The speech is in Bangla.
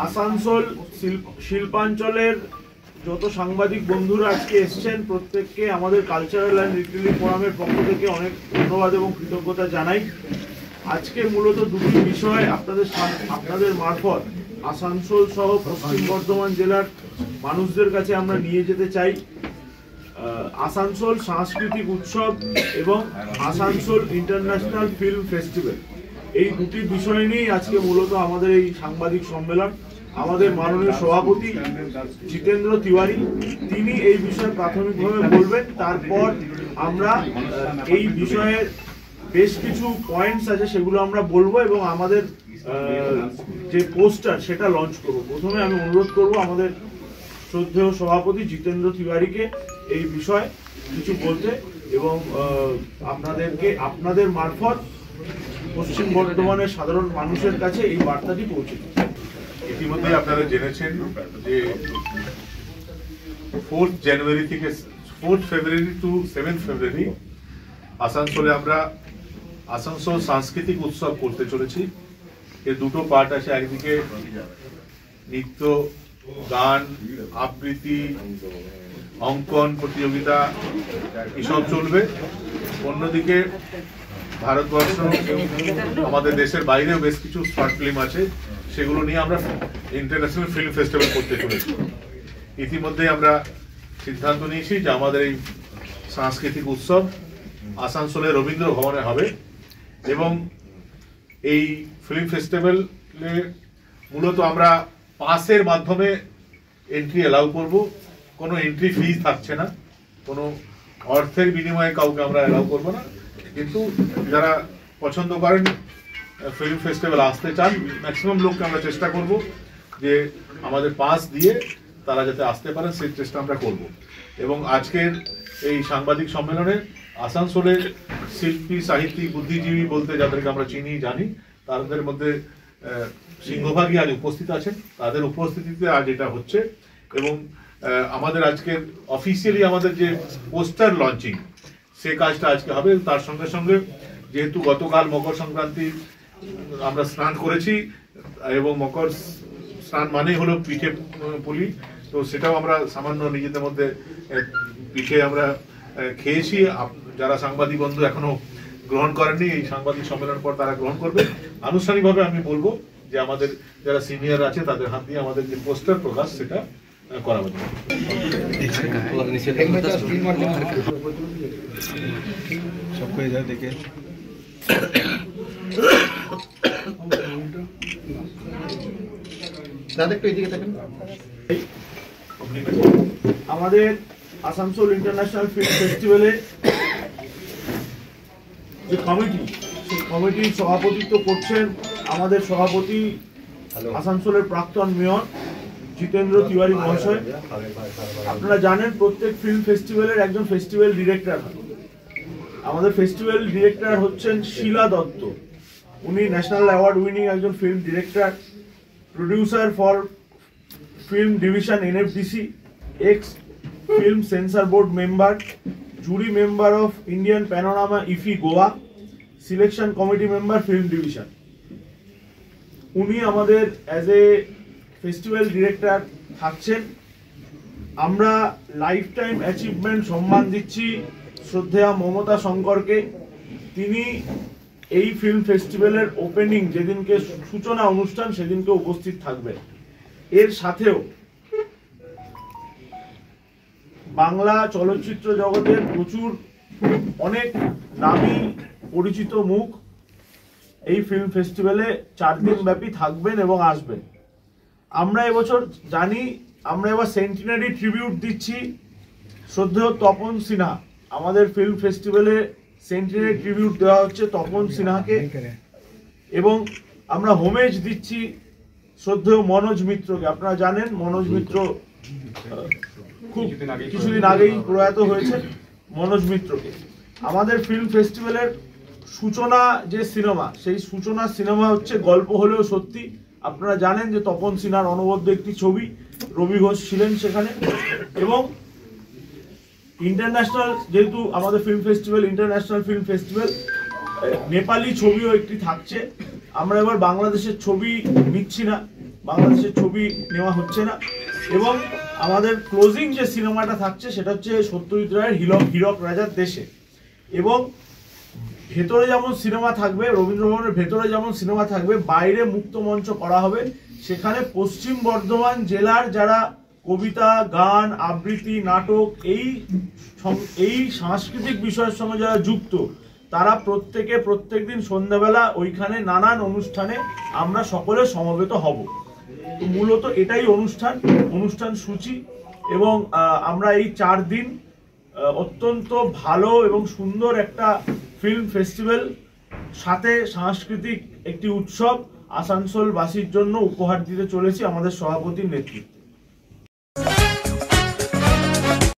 আসানসোল শিল্পাঞ্চলের যত সাংবাদিক বন্ধুরা আজকে এসেছেন প্রত্যেককে আমাদের কালচারাল অ্যান্ড রিটেইলিং ফোরামের পক্ষ থেকে অনেক ধন্যবাদ এবং কৃতজ্ঞতা জানাই। আজকে মূলত দুটি বিষয় আপনাদের মারফত আসানসোল সহ পশ্চিম বর্ধমান জেলার মানুষদের কাছে আমরা নিয়ে যেতে চাই। আসানসোল সাংস্কৃতিক উৎসব এবং আসানসোল ইন্টারন্যাশনাল ফিল্ম ফেস্টিভ্যাল, এই দুটি বিষয় নিয়েই আজকে মূলত আমাদের এই সাংবাদিক সম্মেলন। আমাদের মাননীয় সভাপতি জিতেন্দ্র তিওয়ারি তিনি এই বিষয়ে প্রাথমিকভাবে বলবেন, তারপর আমরা এই বিষয়ে বেশ কিছু পয়েন্টস আছে সেগুলো আমরা বলবো এবং আমাদের যে পোস্টার সেটা লঞ্চ করব। প্রথমে আমি অনুরোধ করব আমাদের শ্রদ্ধেয় সভাপতি জিতেন্দ্র তিওয়ারিকে এই বিষয়ে কিছু বলতে এবং আপনাদের মারফত পশ্চিম বর্ধমানের সাধারণ মানুষের কাছে এই বার্তাটি পৌঁছে দিচ্ছে। ইতিমধ্যে আপনারা জেনেছেন যে 4 জানুয়ারি থেকে 4 ফেব্রুয়ারি টু 7 ফেব্রুয়ারি আসানসোলে আমরা আসানসোল সাংস্কৃতিক উৎসব করতে চলেছি। এর দুটো পার্ট আছে, একদিকে নৃত্য, গান, আবৃত্তি, অঙ্কন প্রতিযোগিতা এসব চলবে। অন্যদিকে ভারতবর্ষ আমাদের দেশের বাইরেও বেশ কিছু শর্ট ফিল্ম আছে, সেগুলো নিয়ে আমরা ইন্টারন্যাশনাল ফিল্ম ফেস্টিভ্যাল করতে চলেছি। ইতিমধ্যে আমরা সিদ্ধান্ত নিয়েছি যে আমাদের এই সাংস্কৃতিক উৎসব আসানসোলের রবীন্দ্র ভবনে হবে এবং এই ফিল্ম ফেস্টিভ্যালে মূলত আমরা পাসের মাধ্যমে এন্ট্রি অ্যালাউ করব। কোনো এন্ট্রি ফিজ থাকছে না, কোনো অর্থের বিনিময়ে কাউকে আমরা অ্যালাউ করবো না। কিন্তু যারা পছন্দ করেন ফিল্ম ফেস্টিভ্যাল আসতে চান, ম্যাক্সিমাম লোককে আমরা চেষ্টা করব যে আমাদের পাস দিয়ে তারা যাতে আসতে পারেন সেই চেষ্টা আমরা করব। এবং আজকের এই সাংবাদিক সম্মেলনে আসানসোলের শিল্পী, সাহিত্যিক, বুদ্ধিজীবী বলতে যাদেরকে আমরা চিনি জানি, তাদের মধ্যে সিংহভাগই আজ উপস্থিত আছেন। তাদের উপস্থিতিতে আজ এটা হচ্ছে এবং আমাদের আজকের অফিসিয়ালি আমাদের যে পোস্টার লঞ্চিং সে কাজটা আজকে হবে। তার সঙ্গে সঙ্গে যেহেতু গতকাল মকর সংক্রান্তি আমরা স্নান করেছি এবং মকর স্নান মানেই হলো পিঠে পুলি, তো সেটাও আমরা সামান্য নিজেদের মধ্যে পিঠে আমরা খেয়েছি। যারা সাংবাদিক বন্ধু এখনো গ্রহণ করেননি, এই সাংবাদিক সম্মেলন পর তারা গ্রহণ করবে। আনুষ্ঠানিকভাবে আমি বলবো যে আমাদের যারা সিনিয়র আছে তাদের হাত দিয়ে আমাদের যে পোস্টার প্রকাশ সেটা করা হবে। আমাদের আসানসোল ইন্টারন্যাশনাল ফিল্ম ফেস্টিভ্যালে যে কমিটি, সেই কমিটির সভাপতিত্ব করছেন আমাদের সভাপতি আসানসোলের প্রাক্তন মেয়র জিতেন্দ্র তিওয়ারি মহাশয়। আপনারা জানেন প্রত্যেক ফিল্ম ফেস্টিভ্যালের একজন ফেস্টিভ্যাল ডিরেক্টর হয়। আমাদের ফেস্টিভ্যাল ডিরেক্টর হচ্ছেন শিলা দত্ত, উনি ন্যাশনাল অ্যাওয়ার্ড উইনিং একজন film director, producer for film division NFDC, ex film censor board member, jury member of Indian panorama IFFI Goa, selection committee member film division. উনি আমাদের অ্যাজ এ ফেস্টিভ্যাল ডিরেক্টর থাকছেন। আমরা লাইফ টাইম অ্যাচিভমেন্ট সম্মান দিচ্ছি শ্রদ্ধেয়া মমতা শঙ্করকে। তিনি এই ফিল্ম ফেস্টিভ্যালের ওপেনিং যেদিনকে সূচনা অনুষ্ঠান সেদিনকে উপস্থিত থাকবেন। এর সাথেও বাংলা চলচ্চিত্র জগতের প্রচুর অনেক নামী পরিচিত মুখ এই ফিল্ম ফেস্টিভ্যালে 4 দিন ব্যাপী থাকবেন এবং আসবেন। আমরা এবছর জানি আমরা এবার সেন্টিনারি ট্রিবিউট দিচ্ছি শ্রদ্ধেয় তপন সিনহা। আমাদের ফিল্ম ফেস্টিভ্যালে সেন্টিনারি ট্রিবিউট দেওয়া হচ্ছে তপন সিনহাকে এবং আমরা হোমেজ দিচ্ছি শ্রদ্ধেয় মনোজ মিত্রকে। আপনারা জানেন মনোজ মিত্র খুব কিছুদিন আগেই প্রয়াত হয়েছে। মনোজ মিত্রকে আমাদের ফিল্ম ফেস্টিভ্যালের সূচনা যে সিনেমা, সেই সূচনা সিনেমা হচ্ছে গল্প হলেও সত্যি। আপনারা জানেন যে তপন সিনহার অনবদ্য একটি ছবি, রবি ঘোষ ছিলেন সেখানে। এবং ইন্টারন্যাশনাল, যেহেতু আমাদের film festival international film festival, Nepali ছবিও একটি থাকছে। আমরা এবার বাংলাদেশের ছবি নিচ্ছি না, বাংলাদেশের ছবি নেওয়া হচ্ছে না। এবং আমাদের ক্লোজিং যে সিনেমাটা থাকছে সেটা হচ্ছে সত্যজিৎ রায়ের হীরক রাজার দেশে। এবং ভেতরে যেমন সিনেমা থাকবে, রবীন্দ্র ভবনের ভেতরে যেমন সিনেমা থাকবে, বাইরে মুক্ত মঞ্চ করা হবে। সেখানে পশ্চিম বর্ধমান জেলার যারা কবিতা, গান, আবৃত্তি, নাটক এই সাংস্কৃতিক বিষয়ের সঙ্গে যারা যুক্ত, তারা প্রত্যেকদিন সন্ধ্যাবেলা ওইখানে নানান অনুষ্ঠানে আমরা সকলে সমবেত হব। তো মূলত এটাই অনুষ্ঠান সূচি। এবং আমরা এই 4 দিন অত্যন্ত ভালো এবং সুন্দর একটা ফিল্ম ফেস্টিভ্যাল সাথে সাংস্কৃতিক একটি উৎসব আসানসোলবাসীর জন্য উপহার দিতে চলেছি আমাদের সভাপতির নেতৃত্বে।